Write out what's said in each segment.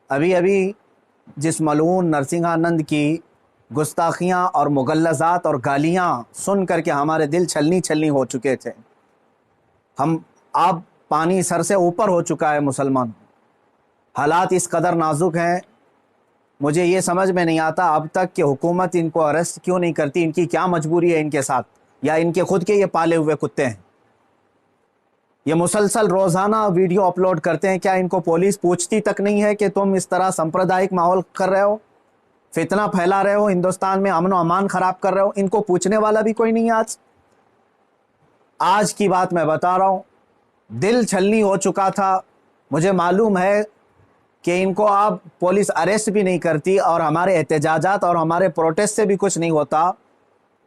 ابھی ابھی جس ملعون نرسنگھانند کی گستاخیاں اور مغلظات اور گالیاں سن کر کے ہمارے دل چھلنی چھلنی ہو چکے تھے، اب پانی سر سے اوپر ہو چکا ہے مسلمان، حالات اس قدر نازک ہیں، مجھے یہ سمجھ میں نہیں آتا اب تک کہ حکومت ان کو اریسٹ کیوں نہیں کرتی، ان کی کیا مجبوری ہے ان کے ساتھ، یا ان کے خود کے یہ پالے ہوئے کتے ہیں؟ یہ مسلسل روزانہ ویڈیو اپلوڈ کرتے ہیں، کیا ان کو پولیس پوچھتی تک نہیں ہے کہ تم اس طرح سمپردائک ماحول کر رہے ہو، فتنہ پھیلا رہے ہو، ہندوستان میں امن و امان خراب کر رہے ہو؟ ان کو پوچھنے والا بھی کوئی نہیں ہے۔ آج کی بات میں بتا رہا ہوں، دل چھلنی ہو چکا تھا، مجھے معلوم ہے کہ ان کو اب پولیس اریسٹ بھی نہیں کرتی اور ہمارے احتجاجات اور ہمارے پروٹیسٹ سے بھی کچھ نہیں ہوتا،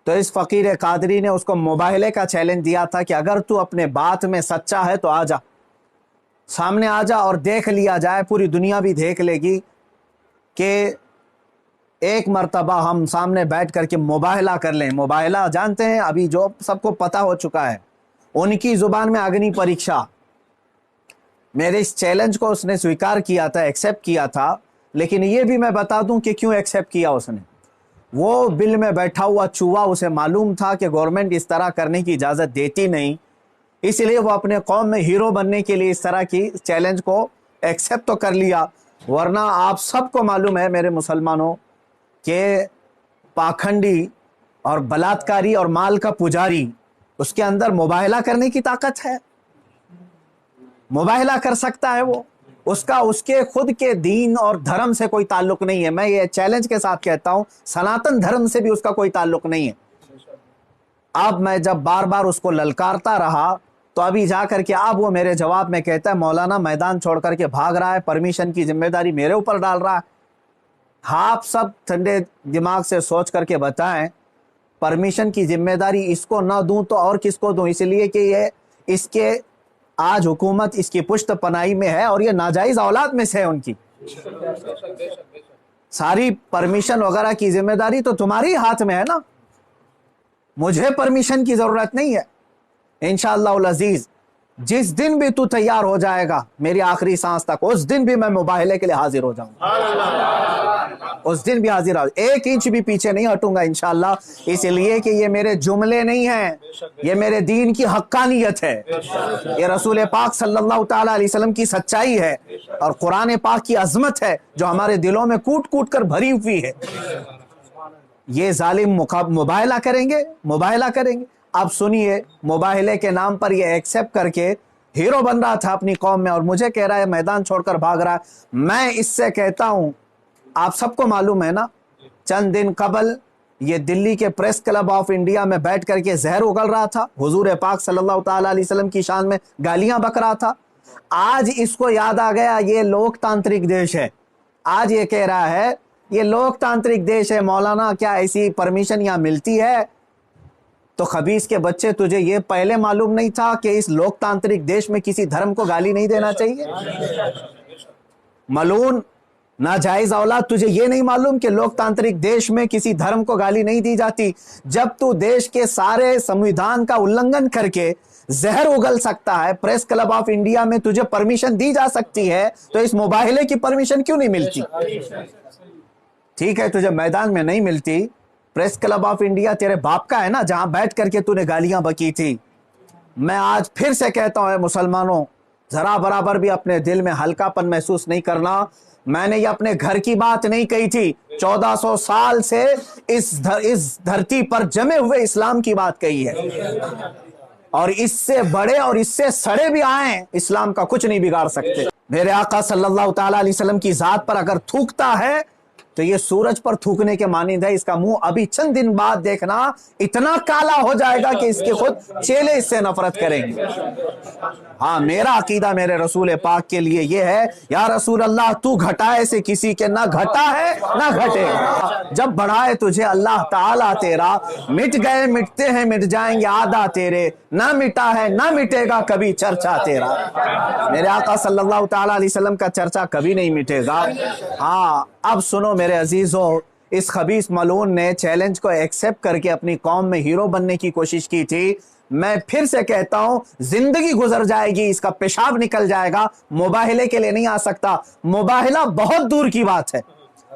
تو اس فقیر قادری نے اس کو مباہلے کا چیلنج دیا تھا کہ اگر تو اپنے بات میں سچا ہے تو آ جا، سامنے آ جا اور دیکھ لیا جائے، پوری دنیا بھی دیکھ لے گی کہ ایک مرتبہ ہم سامنے بیٹھ کر کے مباہلہ کر لیں۔ مباہلہ جانتے ہیں، ابھی جو سب کو پتہ ہو چکا ہے، ان کی زبان میں اگنی پریکشا۔ میرے اس چیلنج کو اس نے سویکار کیا تھا، ایکسیپٹ کیا تھا، لیکن یہ بھی میں بتا دوں کہ کیوں ایکسیپٹ کیا اس نے۔ وہ بل میں بیٹھا ہوا چوہا، اسے معلوم تھا کہ گورنمنٹ اس طرح کرنے کی اجازت دیتی نہیں، اس لیے وہ اپنے قوم میں ہیرو بننے کے لیے اس طرح کی چیلنج کو ایکسیپٹ تو کر لیا، ورنہ آپ سب کو معلوم ہے میرے مسلمانوں کہ پاکھنڈی اور بلاتکاری اور مال کا پجاری، اس کے اندر مباہلہ کرنے کی طاقت ہے، مباہلہ کر سکتا ہے وہ، اس کے خود کے دین اور دھرم سے کوئی تعلق نہیں ہے۔ میں یہ چیلنج کے ساتھ کہتا ہوں، سناتن دھرم سے بھی اس کا کوئی تعلق نہیں ہے۔ اب میں جب بار بار اس کو للکارتا رہا تو ابھی جا کر کے اب وہ میرے جواب میں کہتا ہے مولانا میدان چھوڑ کر کے بھاگ رہا ہے، پرمیشن کی ذمہ داری میرے اوپر ڈال رہا ہے۔ آپ سب ٹھنڈے دماغ سے سوچ کر کے بتائیں، پرمیشن کی ذمہ داری اس کو نہ دوں تو اور کس کو دوں؟ اس لیے کہ یہ اس کے آج حکومت اس کی پشت پناہی میں ہے اور یہ ناجائز اولاد میں سے ہے ان کی۔ ساری پرمیشن وغیرہ کی ذمہ داری تو تمہاری ہاتھ میں ہے نا، مجھے پرمیشن کی ضرورت نہیں ہے۔ انشاءاللہ العزیز جس دن بھی تو تیار ہو جائے گا میری آخری سانس تک، اس دن بھی میں مباہلے کے لیے حاضر ہو جاؤں گا، اس دن بھی حاضر ہوں، ایک انچ بھی پیچھے نہیں ہٹوں گا انشاءاللہ، اس لیے کہ یہ میرے جملے نہیں ہیں، یہ میرے دین کی حقانیت ہے، یہ رسول پاک صلی اللہ تعالیٰ علیہ وسلم کی سچائی ہے اور قرآن پاک کی عظمت ہے جو ہمارے دلوں میں کوٹ کوٹ کر بھری ہوئی ہے۔ یہ ظالم مباہلہ کریں گے، مباہلہ کریں گے۔ اب سنیے، مباہلے کے نام پر یہ ایکسیپٹ کر کے ہیرو بن رہا تھا اپنی قوم میں، اور مجھے کہہ رہا ہے میدان چھوڑ کر بھاگ رہا ہے۔ میں اس سے کہتا ہوں، آپ سب کو معلوم ہے نا، چند دن قبل یہ دلی کے پریس کلب آف انڈیا میں بیٹھ کر کے زہر اگل رہا تھا، حضور پاک صلی اللہ تعالیٰ علیہ وسلم کی شان میں گالیاں بک رہا تھا۔ آج اس کو یاد آ گیا یہ لوک تانترک دیش ہے، آج یہ کہہ رہا ہے یہ لوک تانترک دیش ہے، مولانا کیا ایسی پرمیشن یہاں ملتی ہے؟ تو خبیث کے بچے، تجھے یہ پہلے معلوم نہیں تھا کہ اس لوک تانترک دیش میں کسی دھرم کو گالی نہیں دینا چاہیے؟ ملعون ناجائز اولاد، تجھے یہ نہیں معلوم کہ لوک تانترک دیش میں کسی دھرم کو گالی نہیں دی جاتی؟ جب تو دیش کے سارے سمویدھان کا النگھن کر کے زہر اگل سکتا ہے، پریس کلب آف انڈیا میں تجھے پرمیشن دی جا سکتی ہے، تو اس مباہلے کی پرمیشن کیوں نہیں ملتی؟ ٹھیک ہے، تجھے میدان میں نہیں ملتی، پریس کلب آف انڈیا تیرے باپ کا ہے نا، جہاں بیٹھ کر کے تو نے گالیاں بکی تھی۔ میں آج پھر سے کہتا ہوں، اے مسلمانوں، ذرا برابر بھی اپنے دل میں ہلکا پن محسوس نہیں کرنا۔ میں نے یہ اپنے گھر کی بات نہیں کہی تھی، 1400 سال سے اس دھرتی پر جمے ہوئے اسلام کی بات کہی ہے، اور اس سے بڑے اور اس سے سڑے بھی آئیں، اسلام کا کچھ نہیں بگاڑ سکتے۔ میرے آقا صلی اللہ تعالیٰ علیہ وسلم کی ذات پر اگر تھوکتا ہے تو یہ سورج پر تھوکنے کے مانند ہے، اس کا منہ ابھی چند دن بعد دیکھنا اتنا کالا ہو جائے گا کہ اس کے خود چیلے اس سے نفرت کریں گے۔ ہاں، میرا عقیدہ میرے رسول پاک کے لیے یہ ہے، یا رسول اللہ تو گھٹائے سے کسی کے نہ گھٹا ہے نہ گھٹے گا، جب بڑھائے تجھے اللہ تعالیٰ تیرا، مٹ گئے مٹتے ہیں مٹ جائیں گے عادہ تیرے، نہ مٹا ہے نہ مٹے گا کبھی چرچا تیرا۔ میرے آقا صلی اللہ تعالیٰ علیہ وسلم کا چرچا کبھی نہیں مٹے گا۔ ہاں، اب سنو میرے عزیزو، اس خبیث ملعون نے چیلنج کو ایکسیپٹ کر کے اپنی قوم میں ہیرو بننے کی کوشش کی تھی، میں پھر سے کہتا ہوں زندگی گزر جائے گی، اس کا پیشاب نکل جائے گا، مباہلے کے لیے نہیں آ سکتا۔ مباہلہ بہت دور کی بات ہے،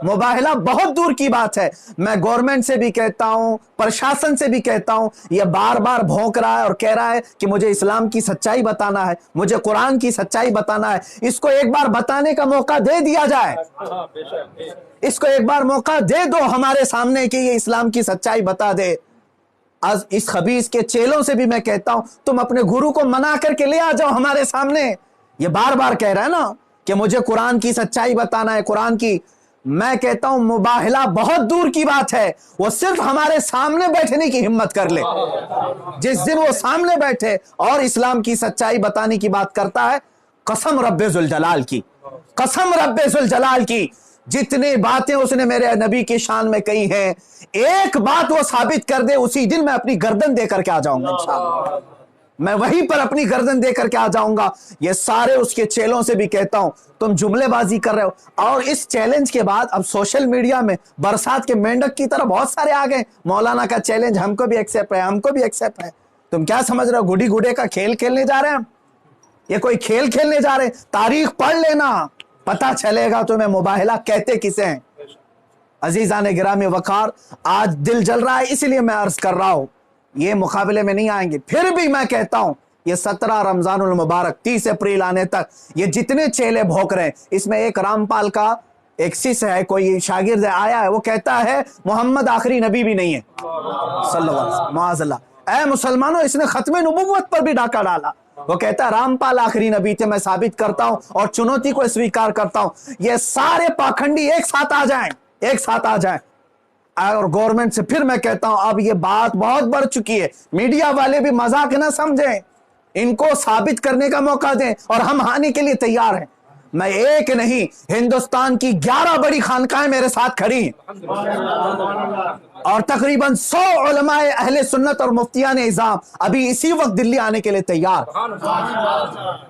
مباہلہ بہت دور کی بات ہے۔ میں گورنمنٹ سے بھی کہتا ہوں، پرشاسن سے بھی کہتا ہوں، یہ بار بار بھونک رہا ہے اور کہہ رہا ہے کہ مجھے اسلام کی سچائی بتانا ہے، مجھے قرآن کی سچائی بتانا ہے۔ اس کو ایک بار بتانے کا موقع دے دیا جائے، اس کو ایک بار موقع دے دو ہمارے سامنے کہ یہ اسلام کی سچائی بتا دے۔ از اس خبیث کے چیلوں سے بھی میں کہتا ہوں تم اپنے گرو کو منا کر کے لے آ جاؤ ہمارے سامنے۔ یہ بار بار کہہ رہا ہے نا کہ مجھے قرآن کی سچائی بتانا ہے، قرآن کی۔ میں کہتا ہوں مباہلہ بہت دور کی بات ہے، وہ صرف ہمارے سامنے بیٹھنے کی ہمت کر لے۔ جس دن وہ سامنے بیٹھے اور اسلام کی سچائی بتانے کی بات کرتا ہے، قسم رب ذوالجلال کی، قسم رب ذوالجلال کی، جتنی باتیں اس نے میرے نبی کی شان میں کہی ہیں، ایک بات وہ ثابت کر دے، اسی دن میں اپنی گردن دے کر کے آ جاؤں گا انشاءاللہ، میں وہیں پر اپنی گردن دے کر کے آ جاؤں گا۔ یہ سارے اس کے چیلوں سے بھی کہتا ہوں تم جملے بازی کر رہے ہو، اور اس چیلنج کے بعد اب سوشل میڈیا میں برسات کے مینڈک کی طرح بہت سارے آ گئے، مولانا کا چیلنج ہم کو بھی ایکسیپٹ ہے، ہم کو بھی ایکسیپٹ ہے۔ تم کیا سمجھ رہے ہو گڈی گڈے کا کھیل کھیلنے جا رہے ہیں ہم؟ یہ کوئی کھیل کھیلنے جا رہے ہیں؟ تاریخ پڑھ لینا، پتہ چلے گا تمہیں مباہلہ کہتے کسے ہیں۔ عزیزان گرامی وقار، آج دل جل رہا ہے اس لیے میں عرض کر رہا ہوں، یہ مقابلے میں نہیں آئیں گے۔ پھر بھی میں کہتا ہوں یہ 17 رمضان المبارک 30 اپریل آنے تک یہ جتنے چیلے بھوک رہے ہیں، اس میں ایک رامپال کا ایک سس ہے، کوئی شاگرد آیا ہے، وہ کہتا ہے محمد آخری نبی بھی نہیں ہے صلی اللہ علیہ وسلم، معاذ اللہ۔ اے مسلمانوں، اس نے ختم نبوت پر بھی ڈاکہ ڈالا۔ وہ کہتا ہے رامپال آخری نبی تھے، میں ثابت کرتا ہوں اور چنوتی کو اسویکار کرتا ہوں۔ یہ سارے پاکھنڈی ایک ساتھ آ جائیں، ایک ساتھ آ جائیں، اور گورنمنٹ سے پھر میں کہتا ہوں اب یہ بات بہت بڑھ چکی ہے، میڈیا والے بھی مذاق نہ سمجھیں، ان کو ثابت کرنے کا موقع دیں، اور ہم آنے کے لیے تیار ہیں۔ میں ایک نہیں، ہندوستان کی 11 بڑی خانقاہیں میرے ساتھ کھڑی ہیں، اور تقریباً 100 علماء اہل سنت اور مفتیان اعظام ابھی اسی وقت دلی آنے کے لیے تیار۔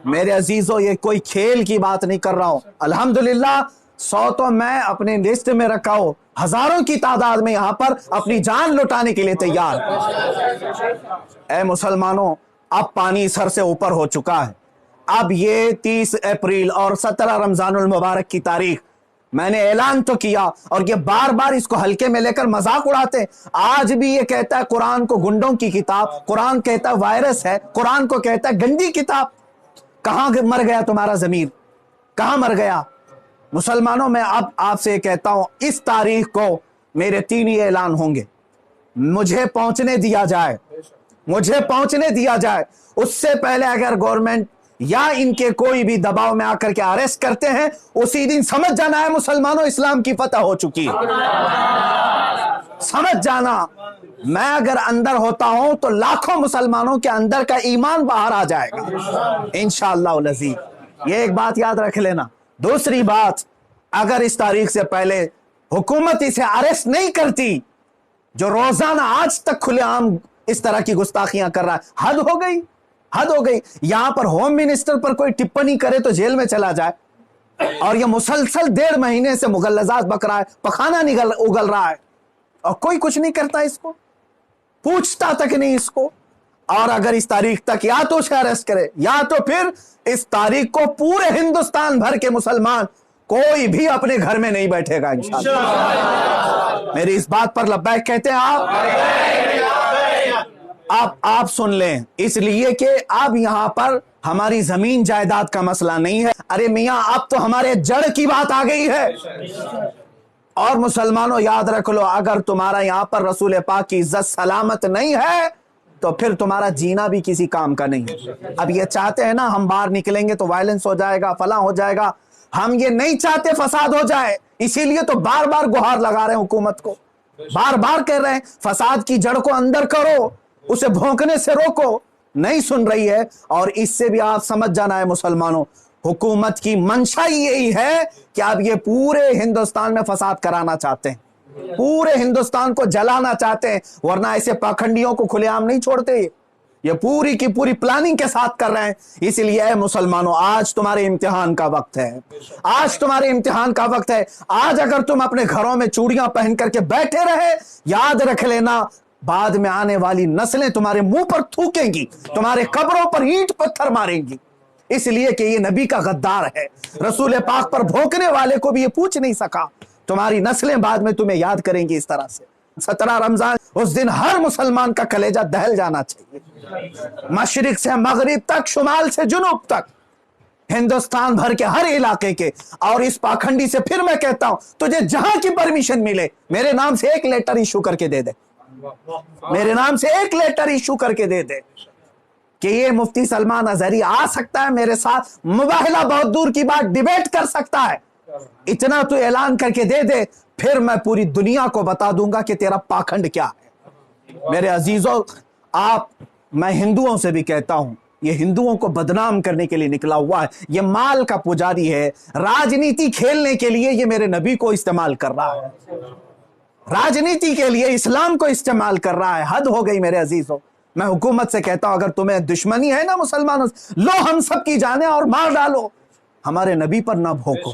میرے عزیزو، یہ کوئی کھیل کی بات نہیں کر رہا ہوں، الحمدللہ 100 تو میں اپنے لسٹ میں رکھا ہوں، ہزاروں کی تعداد میں یہاں پر اپنی جان لٹانے کے لیے تیار۔ اے مسلمانوں، اب پانی سر سے اوپر ہو چکا ہے۔ اب یہ 30 اپریل اور 17 رمضان المبارک کی تاریخ میں نے اعلان تو کیا، اور یہ بار بار اس کو ہلکے میں لے کر مذاق اڑاتے ہیں۔ آج بھی یہ کہتا ہے قرآن کو گنڈوں کی کتاب، قرآن کہتا ہے وائرس ہے، قرآن کو کہتا ہے گندی کتاب۔ کہاں مر گیا تمہارا ضمیر؟ کہاں مر گیا؟ مسلمانوں، میں اب آپ سے کہتا ہوں اس تاریخ کو میرے 3 ہی اعلان ہوں گے، مجھے پہنچنے دیا جائے، مجھے پہنچنے دیا جائے۔ اس سے پہلے اگر گورنمنٹ یا ان کے کوئی بھی دباؤ میں آ کر کے اریسٹ کرتے ہیں، اسی دن سمجھ جانا ہے مسلمانوں اسلام کی فتح ہو چکی ہے، سمجھ جانا۔ میں اگر اندر ہوتا ہوں تو لاکھوں مسلمانوں کے اندر کا ایمان باہر آ جائے گا انشاءاللہ العزیز، یہ ایک بات یاد رکھ لینا۔ دوسری بات، اگر اس تاریخ سے پہلے حکومت اسے اریسٹ نہیں کرتی، جو روزانہ آج تک کھلے عام اس طرح کی گستاخیاں کر رہا ہے، حد ہو گئی، حد ہو گئی۔ یہاں پر ہوم منسٹر پر کوئی ٹپنی کرے تو جیل میں چلا جائے، اور یہ مسلسل 1.5 مہینے سے مغلظات بک رہا ہے، پخانہ اگل رہا ہے، اور کوئی کچھ نہیں کرتا، اس کو پوچھتا تک نہیں اس کو۔ اور اگر اس تاریخ تک یا تو اسے اریسٹ کرے، یا تو پھر اس تاریخ کو پورے ہندوستان بھر کے مسلمان کوئی بھی اپنے گھر میں نہیں بیٹھے گا انشاءاللہ۔ میری اس بات پر لبیک کہتے ہیں آپ سن لیں، اس لیے کہ اب یہاں پر ہماری زمین جائیداد کا مسئلہ نہیں ہے، ارے میاں اب تو ہمارے جڑ کی بات آ گئی ہے۔ اور مسلمانوں یاد رکھ لو، اگر تمہارا یہاں پر رسول پاک کی عزت سلامت نہیں ہے تو پھر تمہارا جینا بھی کسی کام کا نہیں ہے۔ اب یہ چاہتے ہیں نا ہم باہر نکلیں گے تو وائلنس ہو جائے گا، فلاں ہو جائے گا، ہم یہ نہیں چاہتے فساد ہو جائے، اسی لیے تو بار بار گہار لگا رہے ہیں حکومت کو، بار بار کہہ رہے ہیں فساد کی جڑ کو اندر کرو، اسے بھونکنے سے روکو، نہیں سن رہی ہے۔ اور اس سے بھی آپ سمجھ جانا ہے مسلمانوں، حکومت کی منشا یہی ہے کہ اب یہ پورے ہندوستان میں فساد کرانا چاہتے ہیں، پورے ہندوستان کو جلانا چاہتے ہیں، ورنہ ایسے پاکھنڈیوں کو کھلے عام نہیں چھوڑتے، یہ پوری کی پوری پلاننگ کے ساتھ کر رہے ہیں۔ اس لیے اے مسلمانوں، آج تمہارے امتحان کا وقت ہے، آج تمہارے امتحان کا وقت ہے۔ آج اگر تم اپنے گھروں میں چوڑیاں پہن کر کے بیٹھے رہے، یاد رکھ لینا بعد میں آنے والی نسلیں تمہارے منہ پر تھوکیں گی، تمہارے قبروں پر اینٹ پتھر ماریں گی، اس لیے کہ یہ نبی کا غدار ہے۔ رسول پاک پر بھونکنے والے کو بھی یہ پوچھ نہیں سکا، تمہاری نسلیں بعد میں تمہیں یاد کریں گی اس طرح سے۔ 17 رمضان، اس دن ہر مسلمان کا کلیجہ دہل جانا چاہیے، مشرق سے مغرب تک، شمال سے جنوب تک، ہندوستان بھر کے ہر علاقے کے۔ اور اس پاکھنڈی سے پھر میں کہتا ہوں، تجھے جہاں کی پرمیشن ملے میرے نام سے ایک لیٹر ایشو کر کے دے دے، میرے نام سے ایک لیٹر ایشو کر کے دے دے کہ یہ مفتی سلمان اظہری آ سکتا ہے میرے ساتھ مباہلہ، بہت دور کی بات، ڈیبیٹ کر سکتا ہے، اتنا تو اعلان کر کے دے دے، پھر میں پوری دنیا کو بتا دوں گا کہ تیرا پاکھنڈ کیا ہے۔ میرے عزیزوں، میں ہندوؤں سے بھی کہتا ہوں، یہ ہندوؤں کو بدنام کرنے کے لیے نکلا ہوا ہے، یہ مال کا پجاری ہے، راجنیتی کھیلنے کے لیے یہ میرے نبی کو استعمال کر رہا ہے، راجنیتی کے لیے اسلام کو استعمال کر رہا ہے۔ حد ہو گئی میرے عزیزوں۔ میں حکومت سے کہتا ہوں، اگر تمہیں دشمنی ہے نا مسلمانوں سے، لو ہم سب کی جانیں اور مار ڈالو، ہمارے نبی پر نہ بھوکو،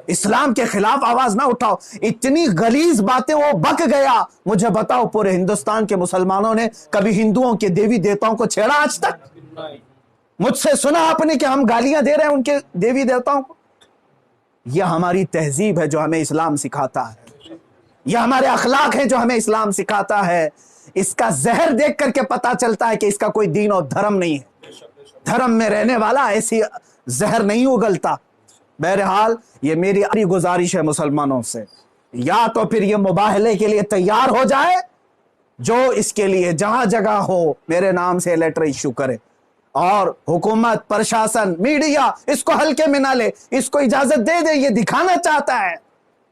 اسلام کے خلاف آواز نہ اٹھاؤ۔ اتنی غلیظ باتیں وہ بک گیا۔ مجھے بتاؤ، پورے ہندوستان کے مسلمانوں نے کبھی ہندوؤں کے دیوی دیوتاؤں کو چھیڑا آج تک؟ مجھ سے سنا آپ نے کہ ہم گالیاں دے رہے ہیں ان کے دیوی دیوتاؤں کو؟ یہ ہماری تہذیب ہے جو ہمیں اسلام سکھاتا ہے، یہ ہمارے اخلاق ہیں جو ہمیں اسلام سکھاتا ہے۔ اس کا زہر دیکھ کر کے پتا چلتا ہے کہ اس کا کوئی دین اور دھرم نہیں ہے، دھرم میں رہنے والا ایسی زہر نہیں اگلتا۔ بہرحال یہ میری گزارش ہے مسلمانوں سے، یا تو پھر یہ مباہلے کے لیے تیار ہو جائے، جو اس کے لیے جہاں جگہ ہو میرے نام سے لیٹر ایشو کرے، اور حکومت، پرشاسن، میڈیا اس کو ہلکے میں نہ لے، اس کو اجازت دے دے۔ یہ دکھانا چاہتا ہے،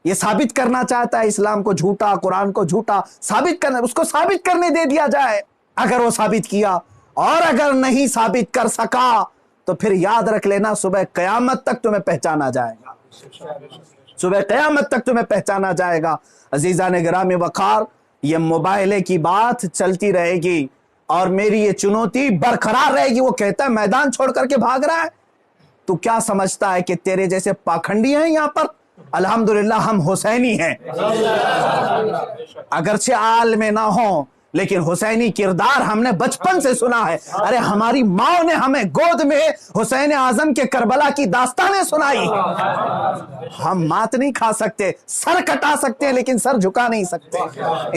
یہ ثابت کرنا چاہتا ہے اسلام کو جھوٹا، قرآن کو جھوٹا ثابت کرنا، اس کو ثابت کرنے دے دیا جائے۔ اگر وہ ثابت کیا، اور اگر نہیں ثابت کر سکا، تو پھر یاد رکھ لینا، صبح قیامت تک تمہیں پہچانا جائے گا، صبح قیامت تک تمہیں پہچانا جائے گا۔ عزیزان گرامی وقار، یہ مباہلے کی بات چلتی رہے گی، اور میری یہ چنوتی برقرار رہے گی۔ وہ کہتا ہے میدان چھوڑ کر کے بھاگ رہا ہے، تو کیا سمجھتا ہے کہ تیرے جیسے پاکھنڈی ہیں یہاں پر؟ الحمدللہ ہم حسینی ہیں، اگرچہ آل میں نہ ہوں، لیکن حسینی کردار ہم نے بچپن سے سنا ہے۔ ارے ہماری ماں نے ہمیں گود میں حسین اعظم کے کربلا کی داستانیں سنائی۔ ہم مات نہیں کھا سکتے، سر کٹا سکتے ہیں لیکن سر جھکا نہیں سکتے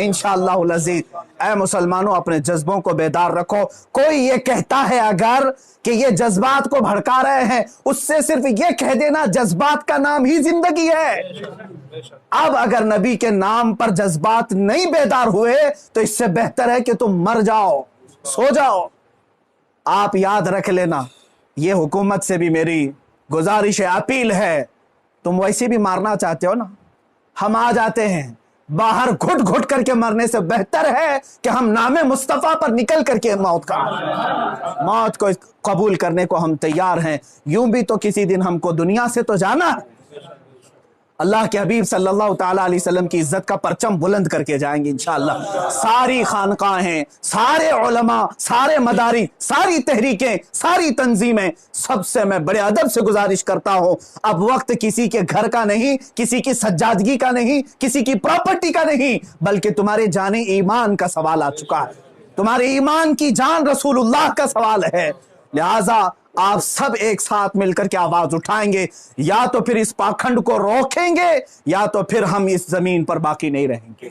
انشاءاللہ العزیز۔ اے مسلمانوں، اپنے جذبوں کو بیدار رکھو۔ کوئی یہ کہتا ہے اگر کہ یہ جذبات کو بھڑکا رہے ہیں، اس سے صرف یہ کہہ دینا جذبات کا نام ہی زندگی ہے۔ اب اگر نبی کے نام پر جذبات نہیں بیدار ہوئے تو اس سے بہتر ہے کہ تم مر جاؤ، سو جاؤ۔ آپ یاد رکھ لینا، یہ حکومت سے بھی میری گزارش ہے، اپیل ہے، تم ویسے بھی مارنا چاہتے ہو نا، ہم آ جاتے ہیں، باہر گھٹ گھٹ کر کے مرنے سے بہتر ہے کہ ہم نام مصطفیٰ پر نکل کر کے موت کو قبول کرنے کو ہم تیار ہیں۔ یوں بھی تو کسی دن ہم کو دنیا سے تو جانا ہے، اللہ کے حبیب صلی اللہ تعالیٰ علیہ وسلم کی عزت کا پرچم بلند کر کے جائیں گے انشاءاللہ۔ ساری خانقاہیں، سارے علماء، سارے مدارس، ساری تحریکیں، ساری تنظیمیں، سب سے میں بڑے ادب سے گزارش کرتا ہوں، اب وقت کسی کے گھر کا نہیں، کسی کی سجادگی کا نہیں، کسی کی پراپرٹی کا نہیں، بلکہ تمہارے جان ایمان کا سوال آ چکا ہے، تمہارے ایمان کی جان رسول اللہ کا سوال ہے۔ لہٰذا آپ سب ایک ساتھ مل کر کے آواز اٹھائیں گے، یا تو پھر اس پاکھنڈ کو روکیں گے، یا تو پھر ہم اس زمین پر باقی نہیں رہیں گے۔